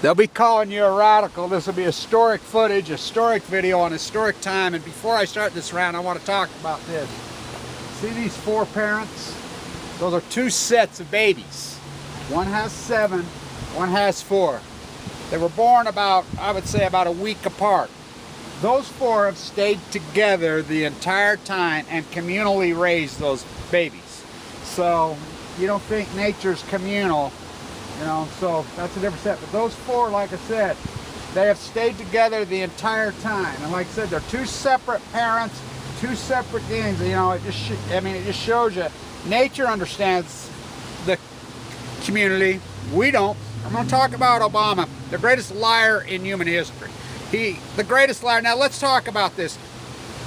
They'll be calling you a radical. This will be historic footage, historic video on historic time. And before I start this round, I want to talk about this. See these 4 parents? Those are 2 sets of babies. One has 7, one has 4. They were born about, I would say, about a week apart. Those 4 have stayed together the entire time and communally raised those babies. So you don't think nature's communal, you know, so that's a different set. But those 4, like I said, they have stayed together the entire time. And like I said, they're 2 separate parents, 2 separate beings. You know, it just shows you nature understands the community. We don't. I'm going to talk about Obama, the greatest liar in human history. The greatest liar. Now let's talk about this.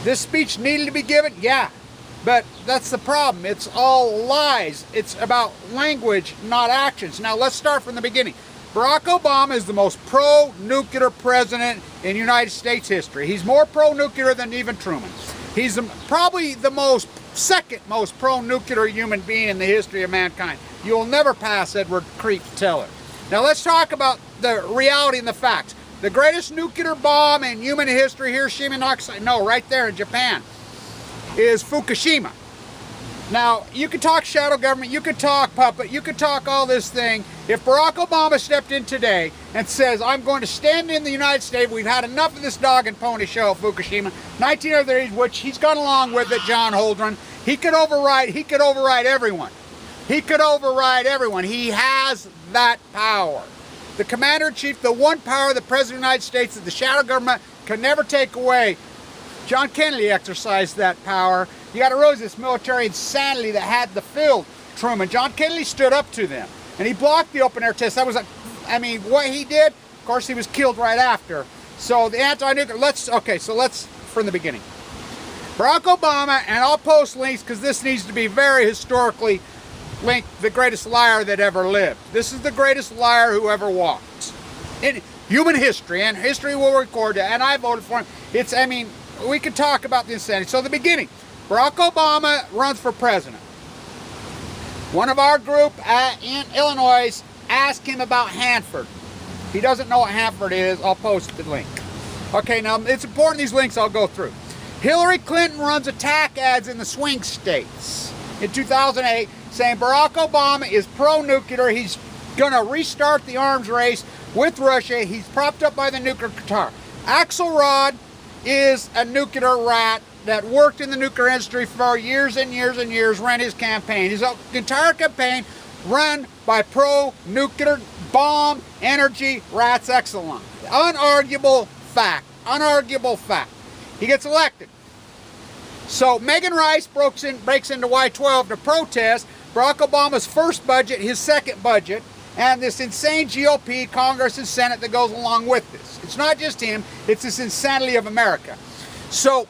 This speech needed to be given? Yeah. But that's the problem. It's all lies. It's about language, not actions. Now let's start from the beginning. Barack Obama is the most pro-nuclear president in United States history. He's more pro-nuclear than even Truman. He's probably the second most pro-nuclear human being in the history of mankind. You'll never pass Edward Creep Teller. Now let's talk about the reality and the facts. The greatest nuclear bomb in human history, HIROSHIMA, Nagasaki, no, right there in Japan, is Fukushima. Now, you could talk shadow government, you could talk puppet, you could talk all this thing. If Barack Obama stepped in today and says, I'm going to stand in the United States, we've had enough of this dog and pony show of Fukushima, 1930s, which he's gone along with it, John Holdren, he could override everyone. He could override everyone. He has that power. The commander-in-chief, the one power the President of the United States that the shadow government can never take away. John Kennedy exercised that power. You got to realize this military insanity that had the field, Truman. John Kennedy stood up to them, and he blocked the open-air test. That was, what he did, of course, he was killed right after. So the anti-nuclear, let's from the beginning. Barack Obama, and I'll post links because this needs to be very historically linked, the greatest liar that ever lived. This is the greatest liar who ever walked in human history, and history will record that, and I voted for him. We could talk about the insanity. So the beginning, Barack Obama runs for president. One of our group in Illinois asked him about Hanford. He doesn't know what Hanford is. I'll post the link. Okay, now it's important, these links I'll go through. Hillary Clinton runs attack ads in the swing states in 2008 saying Barack Obama is pro-nuclear. He's going to restart the arms race with Russia. He's propped up by the nuclear Qatar. Axelrod is a nuclear rat that worked in the nuclear industry for years and years and years, ran his campaign. His entire campaign run by pro-nuclear bomb energy rats excellent. Unarguable fact. Unarguable fact. He gets elected. So Megan Rice breaks into Y-12 to protest Barack Obama's first budget, his second budget, and this insane GOP, Congress and Senate that goes along with this. It's not just him, it's this insanity of America. So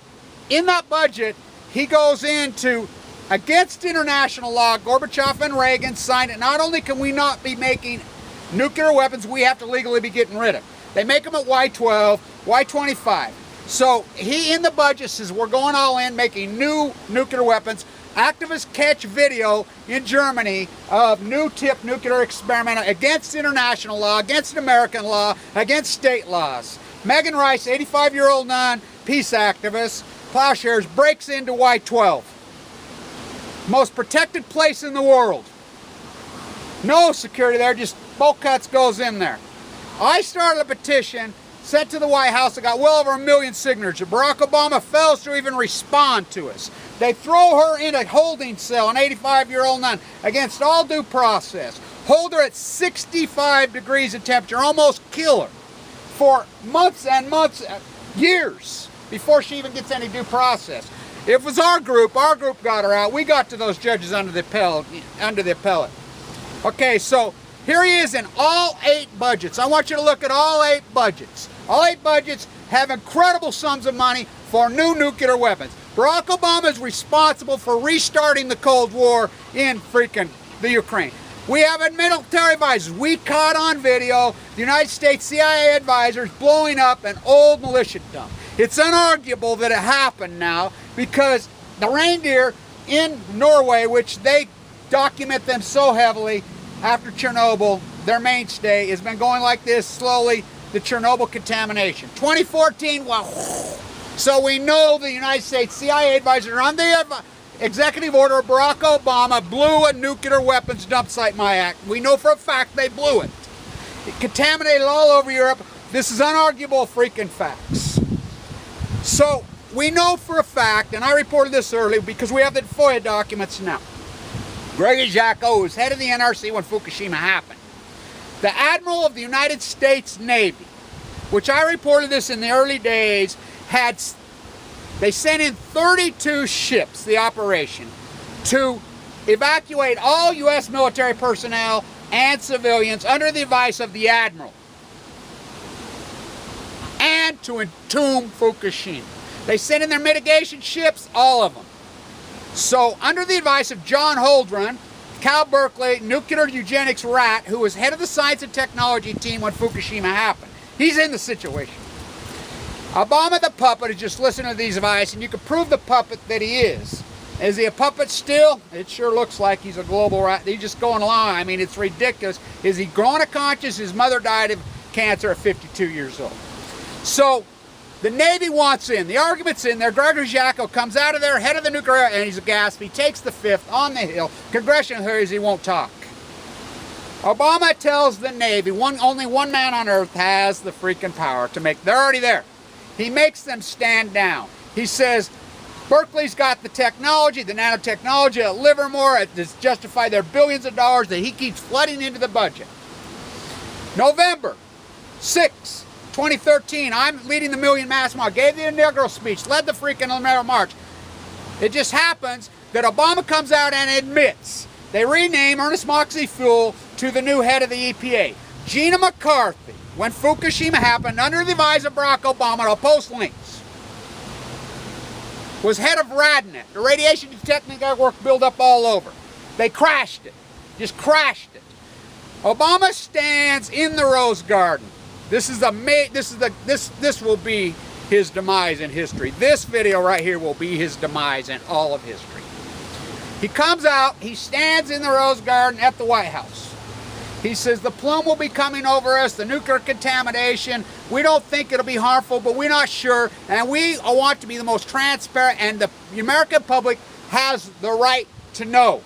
in that budget, he goes into against international law. Gorbachev and Reagan signed it. Not only can we not be making nuclear weapons, we have to legally be getting rid of. They make them at Y-12, Y-25. So he in the budget says we're going all in, making new nuclear weapons. Activists catch video in Germany of new tip nuclear experiment against international law, against American law, against state laws. Megan Rice, 85-year-old nun, peace activist, Plowshares, breaks into Y-12. Most protected place in the world. No security there, just bolt cuts goes in there. I started a petition, sent to the White House. It got well over 1 million signatures. Barack Obama fails to even respond to us. They throw her in a holding cell, an 85-year-old nun, against all due process. Hold her at 65 degrees of temperature, almost kill her for months and months, years, before she even gets any due process. It was our group got her out. We got to those judges under the appellate. Okay, so here he is in all 8 budgets. I want you to look at all 8 budgets. All 8 budgets have incredible sums of money for new nuclear weapons. Barack Obama is responsible for restarting the Cold War in freaking the Ukraine. We have military advisors. We caught on video the United States CIA advisors blowing up an old militia dump. It's unarguable that it happened now because the reindeer in Norway, which they document them so heavily after Chernobyl, their mainstay, has been going like this slowly, the Chernobyl contamination. 2014, well, so we know the United States CIA advisor on the executive order of Barack Obama blew a nuclear weapons dump site in my act. We know for a fact they blew it. It contaminated all over Europe. This is unarguable freaking facts. So we know for a fact, and I reported this earlier because we have the FOIA documents now. Gregory Jacko was head of the NRC when Fukushima happened. The Admiral of the United States Navy, which I reported this in the early days, they sent in 32 ships, the operation, to evacuate all U.S. military personnel and civilians under the advice of the Admiral, and to entomb Fukushima. They sent in their mitigation ships, all of them. So, under the advice of John Holdren, Cal Berkeley, nuclear eugenics rat, who was head of the science and technology team when Fukushima happened. He's in the situation. Obama the puppet is just listening to these advice, and you can prove the puppet that he is. Is he a puppet still? It sure looks like he's a global rat. He's just going along. I mean, it's ridiculous. Is he growing a conscience? His mother died of cancer at 52 years old. So, the Navy wants in. The argument's in there. Gregory Jacko comes out of there, head of the nuclear, and he's a gasp. He takes the fifth on the Hill. Congressional hearings, he won't talk. Obama tells the Navy, only one man on earth has the freaking power to make, they're already there. He makes them stand down. He says, Berkeley's got the technology, the nanotechnology at Livermore, to justify their billions of dollars that he keeps flooding into the budget. November 6, 2013, I'm leading the Million Mass March, gave the inaugural speech, led the freaking march. It just happens that Obama comes out and admits they rename Ernest Moxley Fuel to the new head of the EPA. Gina McCarthy, when Fukushima happened, under the advice of Barack Obama, I'll post links, was head of RADNet, the radiation detecting network built up all over. They crashed it, just crashed it. Obama stands in the Rose Garden. This will be his demise in history. This video right here will be his demise in all of history. He comes out, he stands in the Rose Garden at the White House. He says the plume will be coming over us, the nuclear contamination. We don't think it'll be harmful, but we're not sure. And we want to be the most transparent, and the American public has the right to know.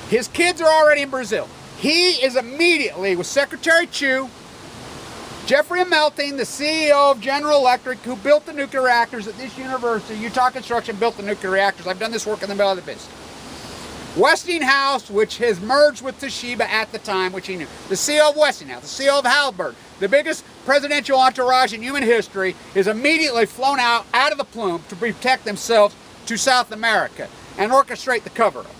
His kids are already in Brazil. He is immediately with Secretary Chu, Jeffrey Melting, the CEO of General Electric, who built the nuclear reactors at this university. Utah Construction built the nuclear reactors. I've done this work in the middle of the business. Westinghouse, which has merged with Toshiba at the time, which he knew. The CEO of Westinghouse, the CEO of Halliburton, the biggest presidential entourage in human history, is immediately flown out of the plume to protect themselves to South America and orchestrate the cover-up.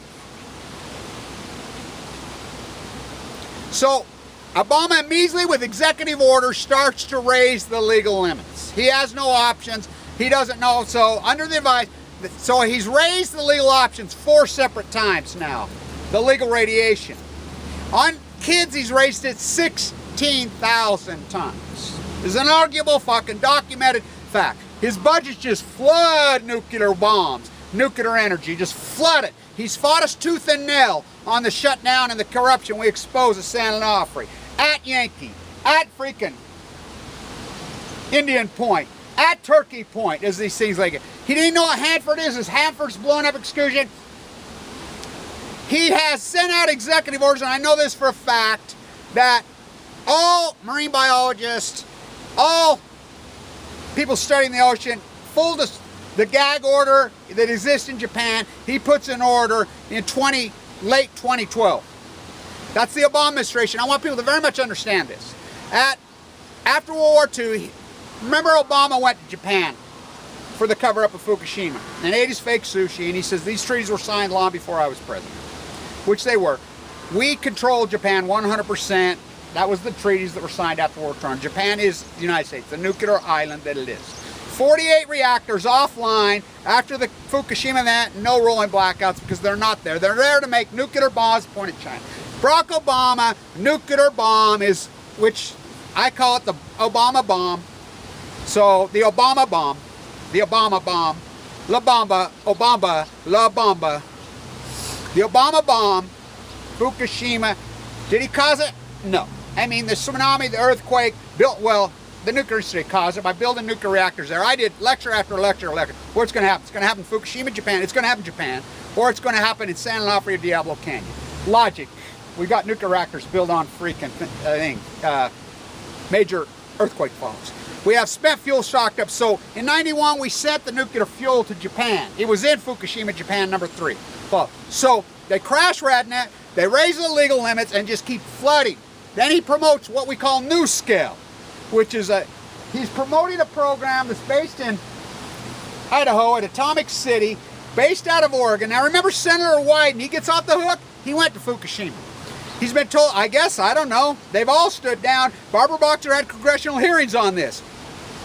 So, Obama immediately, with executive order, starts to raise the legal limits. He has no options. He doesn't know. So, under the advice, so he's raised the legal options 4 separate times now. The legal radiation. On kids, he's raised it 16,000 times. It's an arguable fucking documented fact. His budgets just flood nuclear bombs, nuclear energy, just flood it. He's fought us tooth and nail on the shutdown and the corruption we expose at San Onofre, at Yankee, at freaking Indian Point, at Turkey Point, as these things like it. He didn't know what Hanford is. His Hanford's blown up excursion. He has sent out executive orders, and I know this for a fact, that all marine biologists, all people studying the ocean, the gag order that exists in Japan, he puts in order in late 2012. That's the Obama administration. I want people to very much understand this. After World War II, remember Obama went to Japan for the cover-up of Fukushima and ate his fake sushi, and he says these treaties were signed long before I was president, which they were. We control Japan 100%. That was the treaties that were signed after World War II. Japan is the United States, the nuclear island that it is. 48 reactors offline after the Fukushima event, no rolling blackouts because they're not there. They're there to make nuclear bombs pointed at China. Barack Obama, nuclear bomb is, which I call it the Obama bomb. So the Obama bomb, La Bomba, Obama, La Bomba. The Obama bomb, Fukushima, did he cause it? No. I mean, the tsunami, the earthquake, well, the nuclear industry caused it by building nuclear reactors there. I did lecture after lecture after lecture. What's going to happen? It's going to happen in Fukushima, Japan. It's going to happen in Japan. Or it's going to happen in San Onofre, Diablo Canyon. Logic. We got nuclear reactors built on freaking major earthquake faults. We have spent fuel stocked up. So in '91, we sent the nuclear fuel to Japan. It was in Fukushima, Japan, number 3. Well, so they crash rednet, they raise the legal limits and just keep flooding. Then he promotes what we call NuScale, which is he's promoting a program that's based in Idaho at Atomic City, based out of Oregon. Now remember Senator Wyden, he gets off the hook, he went to Fukushima. He's been told, I guess, I don't know, they've all stood down. Barbara Boxer had congressional hearings on this.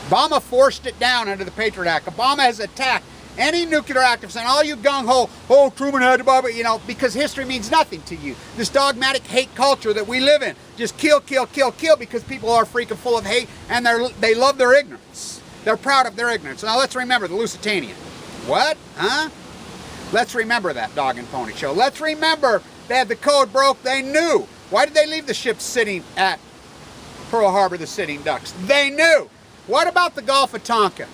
Obama forced it down under the Patriot Act. Obama has attacked any nuclear activists and all you gung-ho, oh, Truman had to bomb it, you know, because history means nothing to you. This dogmatic hate culture that we live in. Just kill, kill, kill, kill because people are freaking full of hate and they love their ignorance. They're proud of their ignorance. Now let's remember the Lusitanian. What? Huh? Let's remember that dog and pony show. Let's remember they had the code broke. They knew. Why did they leave the ship sitting at Pearl Harbor, the sitting ducks? They knew. What about the Gulf of Tonkin?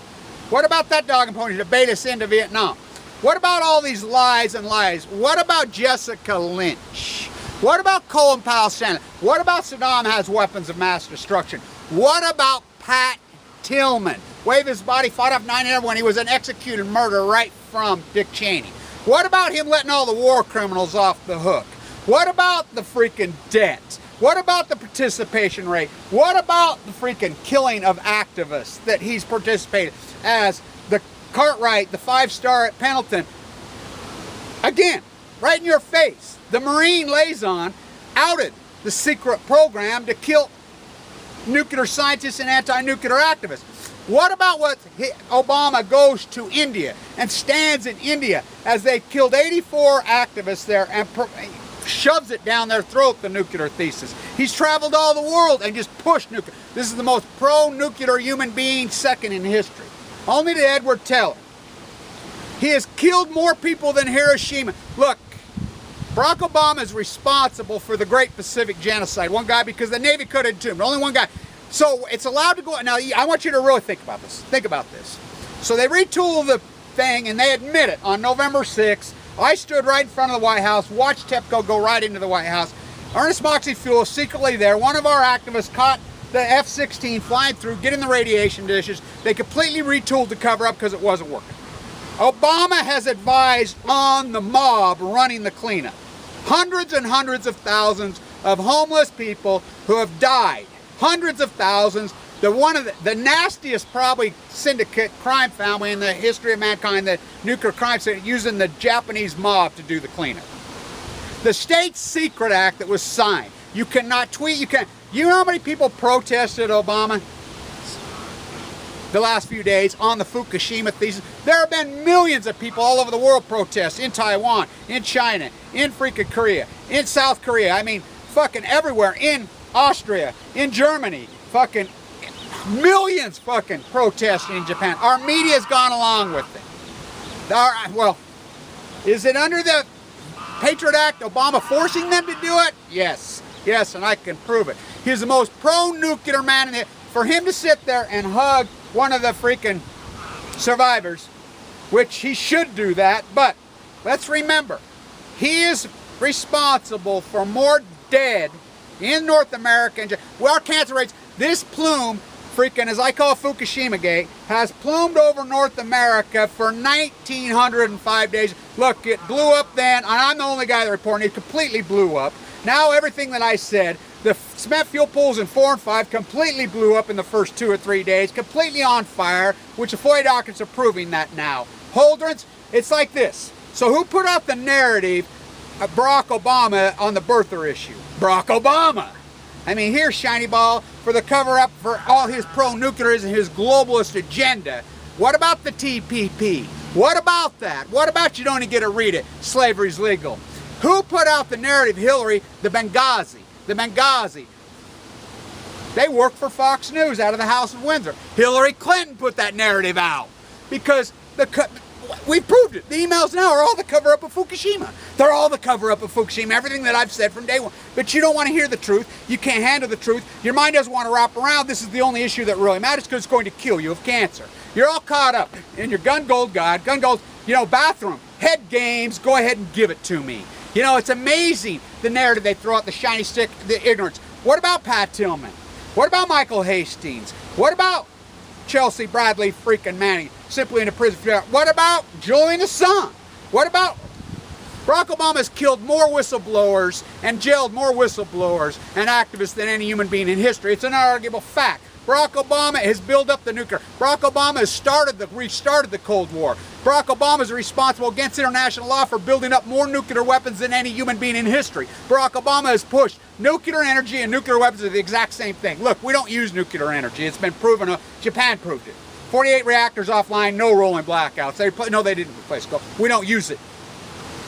What about that dog and pony to bait us into Vietnam? What about all these lies and lies? What about Jessica Lynch? What about Colin Powell Stanley? What about Saddam has weapons of mass destruction? What about Pat Tillman? Wave his body, fought off 9/11 when he was an executed murderer right from Dick Cheney. What about him letting all the war criminals off the hook? What about the freaking debt? What about the participation rate? What about the freaking killing of activists that he's participated as the Cartwright, the 5-star at Pendleton? Again, right in your face. The Marine liaison outed the secret program to kill nuclear scientists and anti-nuclear activists. What about what Obama goes to India and stands in India as they killed 84 activists there and shoves it down their throat, the nuclear thesis. He's traveled all the world and just pushed nuclear. This is the most pro-nuclear human being second in history. Only to Edward Teller. He has killed more people than Hiroshima. Look, Barack Obama is responsible for the Great Pacific Genocide. One guy, because the Navy could have too, but only one guy. So it's allowed to go. Now, I want you to really think about this. Think about this. So they retool the thing and they admit it on November 6th. I stood right in front of the White House, watched TEPCO go right into the White House. Ernest Moxie Fuel secretly there. One of our activists caught the F-16 flying through, getting the radiation dishes. They completely retooled the cover up because it wasn't working. Obama has advised on the mob running the cleanup. Hundreds and hundreds of thousands of homeless people who have died. Hundreds of thousands. One of the nastiest probably syndicate crime family in the history of mankind, the nuclear crime syndicate, using the Japanese mob to do the cleanup. The State Secret Act that was signed. You cannot tweet, you know how many people protested Obama the last few days on the Fukushima thesis? There have been millions of people all over the world protest, in Taiwan, in China, in freaking Korea, in South Korea, I mean fucking everywhere, in Austria, in Germany, fucking millions fucking protesting in Japan. Our media's gone along with it. Well, is it under the Patriot Act, Obama forcing them to do it? Yes. Yes, and I can prove it. He's the most pro-nuclear man in the... For him to sit there and hug one of the freaking survivors, which he should do that, but let's remember, he is responsible for more dead in North America. And our cancer rates, this plume, freaking, as I call Fukushima Gate, has plumed over North America for 1,905 days. Look, it blew up then, and I'm the only guy that reported it completely blew up. Now everything that I said, the spent fuel pools in 4 and 5 completely blew up in the first 2 or 3 days, completely on fire, which the FOIA documents are proving that now. Holdrens, it's like this. So who put out the narrative of Barack Obama on the birther issue? Barack Obama. I mean, here's Shiny Ball for the cover-up for all his pro-nuclearism and his globalist agenda. What about the TPP? What about that? What about you don't even get to read it? Slavery's legal. Who put out the narrative? Hillary, the Benghazi. The Benghazi. They work for Fox News out of the House of Windsor. Hillary Clinton put that narrative out because we proved it. The emails now are all the cover-up of Fukushima. They're all the cover-up of Fukushima, everything that I've said from day one. But you don't want to hear the truth. You can't handle the truth. Your mind doesn't want to wrap around. This is the only issue that really matters because it's going to kill you of cancer. You're all caught up in your gun gold god, gun gold, bathroom, head games. Go ahead and give it to me. It's amazing the narrative they throw out, the shiny stick, the ignorance. What about Pat Tillman? What about Michael Hastings? What about Chelsea Bradley freaking Manning, simply in a prison? What about Julian Assange? What about Barack Obama has killed more whistleblowers and jailed more whistleblowers and activists than any human being in history. It's an unarguable fact. Barack Obama has built up the nuclear. Barack Obama has restarted the Cold War. Barack Obama is responsible against international law for building up more nuclear weapons than any human being in history. Barack Obama has pushed nuclear energy and nuclear weapons are the exact same thing. Look, we don't use nuclear energy. It's been proven. Japan proved it. 48 reactors offline, no rolling blackouts. No, they didn't replace coal. We don't use it.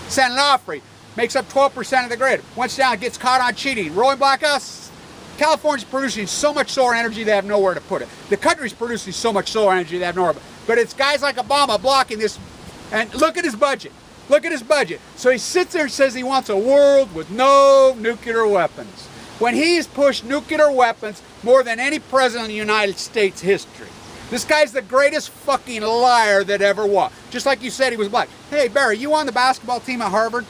San Onofre makes up 12% of the grid. Once down, gets caught on cheating. Rolling blackouts. California's producing so much solar energy they have nowhere to put it. The country's producing so much solar energy they have nowhere to put it. But it's guys like Obama blocking this. And look at his budget. Look at his budget. So he sits there and says he wants a world with no nuclear weapons, when he's pushed nuclear weapons more than any president in the United States history. This guy's the greatest fucking liar that ever was. Just like you said he was black. Hey, Barry, you on the basketball team at Harvard?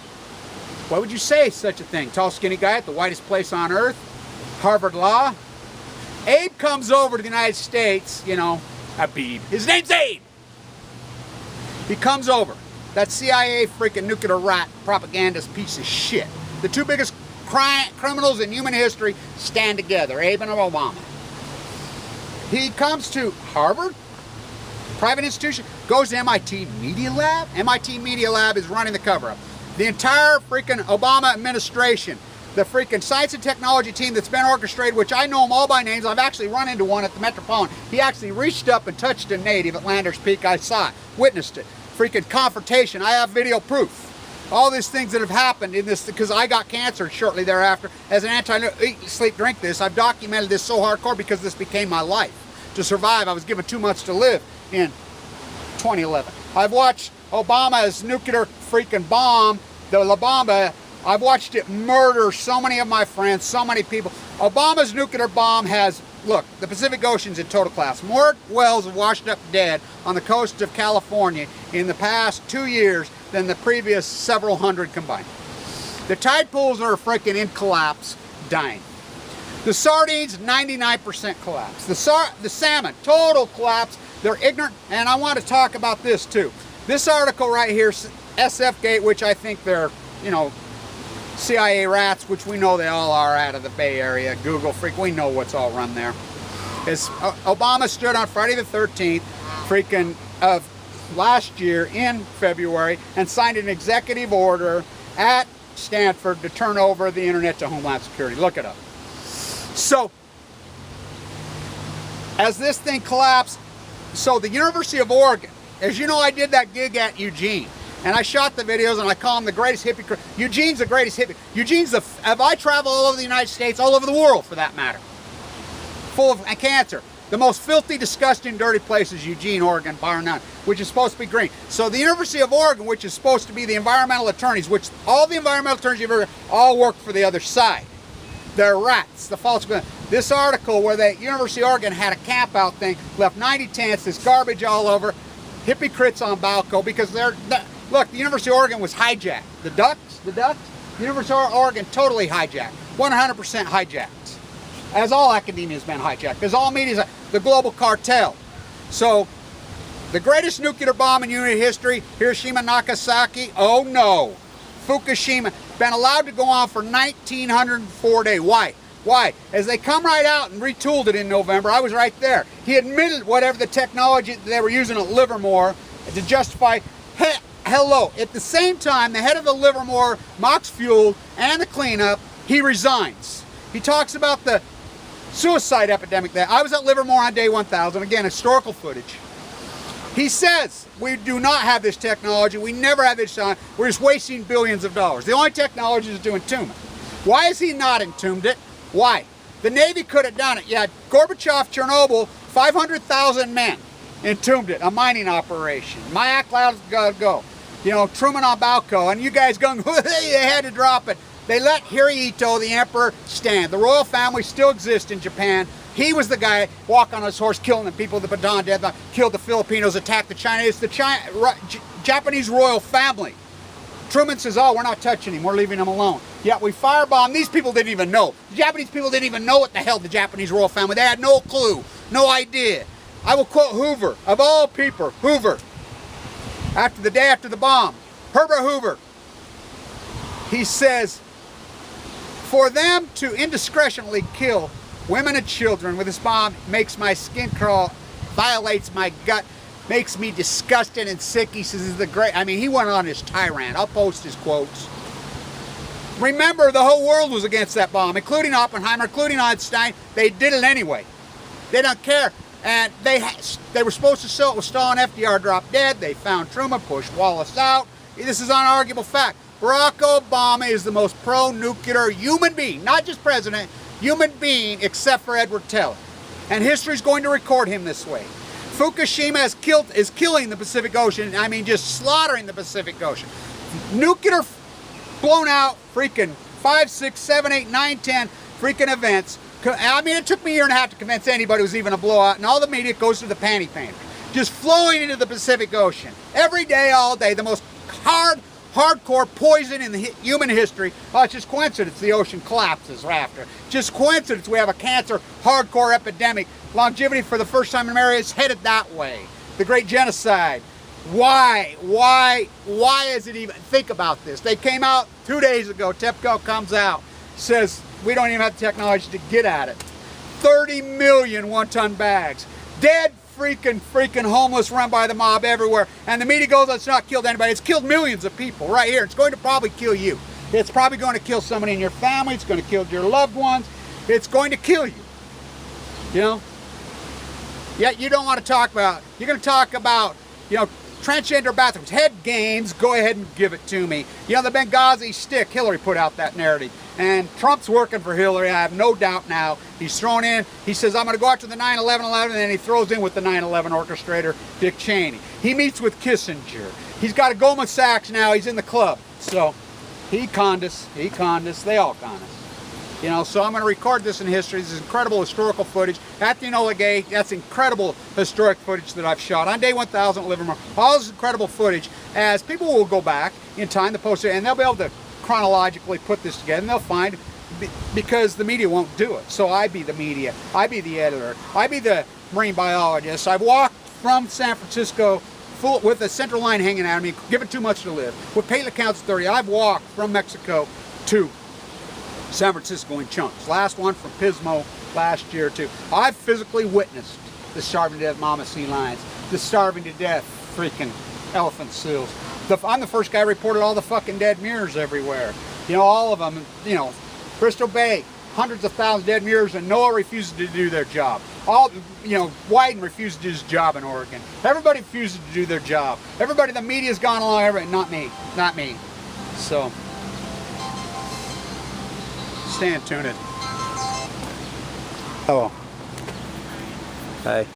Why would you say such a thing? Tall, skinny guy at the whitest place on earth? Harvard Law. Abe comes over to the United States, Habib. His name's Abe. He comes over. That CIA freaking nuclear rat propagandist piece of shit. The two biggest criminals in human history stand together, Abe and Obama. He comes to Harvard, private institution, goes to MIT Media Lab. MIT Media Lab is running the cover-up. The entire freaking Obama administration, the freaking science and technology team that's been orchestrated, which I know them all by names. I've actually run into one at the Metropolitan. He actually reached up and touched a native at Landers Peak. I saw it, witnessed it. Freaking confrontation. I have video proof. All these things that have happened in this, because I got cancer shortly thereafter. As an eat, sleep, drink this, I've documented this so hardcore because this became my life. To survive, I was given 2 months to live in 2011. I've watched Obama's nuclear freaking bomb, the La Bomba. I've watched it murder so many of my friends, so many people. Obama's nuclear bomb has, look, the Pacific Ocean's in total collapse. More wells have washed up dead on the coast of California in the past 2 years than the previous several hundred combined. The tide pools are freaking in collapse, dying. The sardines, 99% collapse. The salmon, total collapse. They're ignorant, and I want to talk about this too. This article right here, SF Gate, which I think they're, CIA rats, which we know they all are out of the Bay Area, Google freak, we know what's all run there. Obama stood on Friday the 13th, freaking of last year in February, and signed an executive order at Stanford to turn over the internet to Homeland Security. Look it up. So, as this thing collapsed, so the University of Oregon, as you know, I did that gig at Eugene. And I shot the videos and I call him the greatest hippie. Eugene's the greatest hippie. Have I traveled all over the United States, all over the world for that matter, full of cancer. The most filthy, disgusting, dirty place is Eugene, Oregon, bar none, which is supposed to be green. So the University of Oregon, which is supposed to be the environmental attorneys, which all the environmental attorneys you've ever, all work for the other side. They're rats, the false. This article where the University of Oregon had a camp out thing, left 90 tents, this garbage all over, hippie crits on Balco, because look, the University of Oregon was hijacked. The Ducks, University of Oregon totally hijacked, 100% hijacked. As all academia has been hijacked, as all media, the global cartel. So, the greatest nuclear bomb in human history, Hiroshima, Nagasaki, oh no. Fukushima, been allowed to go on for 1,904 days. Why? Why? As they come right out and retooled it in November, I was right there. He admitted whatever the technology they were using at Livermore to justify, hello. At the same time, the head of the Livermore Mox Fuel and the cleanup, he resigns. He talks about the suicide epidemic there. I was at Livermore on day 1,000, again, historical footage. He says, we do not have this technology, we never have this on, we're just wasting billions of dollars. The only technology is to entomb it. Why has he not entombed it? Why? The Navy could have done it. Yeah, Gorbachev, Chernobyl, 500,000 men. entombed it, a mining operation. My act loud, gotta go. You know, Truman on Balco, and you guys going, they had to drop it. They let Hirohito, the emperor, stand. The royal family still exists in Japan. He was the guy walk on his horse, killing the people, the Bataan death, killed the Filipinos, attacked the Chinese. It's the Japanese royal family. Truman says, oh, we're not touching him, we're leaving him alone. Yet we firebombed. These people didn't even know. The Japanese people didn't even know what the hell the Japanese royal family. They had no clue, no idea. I will quote Hoover, of all people, Hoover, after the day after the bomb, Herbert Hoover. He says, for them to indiscretionally kill women and children with this bomb makes my skin crawl, violates my gut, makes me disgusted and sick. He says, this is the great, I mean, he went on his tirade. I'll post his quotes. Remember, the whole world was against that bomb, including Oppenheimer, including Einstein. They did it anyway. They don't care. And they were supposed to sell it with Stalin. FDR dropped dead. They found Truman, pushed Wallace out. This is an unarguable fact. Barack Obama is the most pro-nuclear human being, not just president, human being, except for Edward Teller. And history is going to record him this way. Fukushima is killing the Pacific Ocean. I mean, just slaughtering the Pacific Ocean. Nuclear blown out, freaking 5, 6, 7, 8, 9, 10 freaking events. I mean, it took me a year and a half to convince anybody it was even a blowout, and all the media goes to the panty painter. Just flowing into the Pacific Ocean. Every day, all day, the most hardcore poison in the human history. Oh, it's just coincidence the ocean collapses after. Just coincidence we have a cancer hardcore epidemic. Longevity for the first time in America is headed that way. The great genocide. Why is it even, think about this. They came out 2 days ago, TEPCO comes out, says we don't even have the technology to get at it. 30 million one-ton bags. Dead freaking homeless, run by the mob everywhere. And the media goes, it's not killed anybody. It's killed millions of people right here. It's going to probably kill you. It's probably going to kill somebody in your family. It's going to kill your loved ones. It's going to kill you. You know? Yet you don't want to talk about, you're going to talk about, you know, transgender bathrooms, head games, go ahead and give it to me. You know, the Benghazi stick, Hillary put out that narrative. And Trump's working for Hillary, I have no doubt now. He's thrown in, he says, I'm going to go after the 9/11, and then he throws in with the 9/11 orchestrator, Dick Cheney. He meets with Kissinger. He's got a Goldman Sachs now, he's in the club. So, he conned us, they all con us. You know, so I'm going to record this in history. This is incredible historical footage at the Enola Gay. That's incredible historic footage that I've shot on day 1000 at Livermore. All this incredible footage, as people will go back in time to post it, and they'll be able to chronologically put this together, and they'll find, because the media won't do it. So I be the media, I be the editor, I be the marine biologist. I've walked from San Francisco full with a central line hanging out of me, given too much to live. With Payla Counts 30, I've walked from Mexico to San Francisco in chunks. Last one from Pismo last year too. I've physically witnessed the starving to death mama sea lions, the starving to death freaking elephant seals. I'm the first guy who reported all the fucking dead mirrors everywhere. You know, all of them, you know, Bristol Bay, hundreds of thousands of dead mirrors, and NOAA refuses to do their job. All, you know, Wyden refused to do his job in Oregon. Everybody refuses to do their job. Everybody, the media's gone along, everybody, not me. So, stay tuned. Hello. Hey.